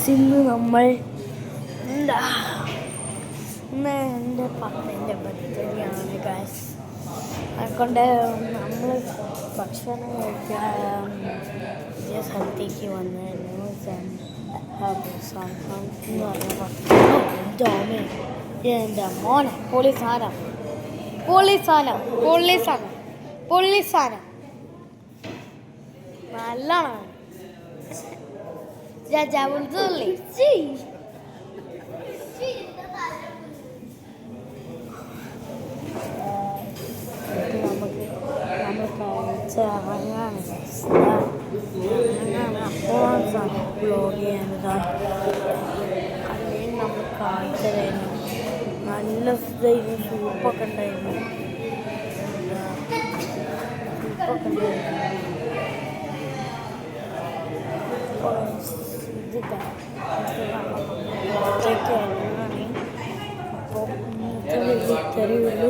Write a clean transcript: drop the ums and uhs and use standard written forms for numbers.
ഇന്ന് നമ്മൾ എന്താ ഇന്ന് എൻ്റെ പപ്പേൻ്റെ ബർത്ത്ഡേയാണ് ഗായ്സ്. അതുകൊണ്ട് നമ്മൾ ഭക്ഷണം കഴിക്കാൻ പുതിയ സ്ഥലത്തേക്ക് വന്നായിരുന്നു. എന്ന് പറഞ്ഞ എൻ്റെ മോനെ പോലീസാനം നല്ലോണം രാജാവുള്ളി നമ്മൾ കഴിച്ച് ഇറങ്ങാണ് അപ്പോൾ ബ്ലോഗ് ചെയ്യാനത് അല്ലെങ്കിൽ നമ്മൾ കാണിച്ചതായിരുന്നു. നല്ല സൂപ്പൊക്കെ ഉണ്ടായിരുന്നു. അപ്പോൾ തെരുവുള്ളൂ.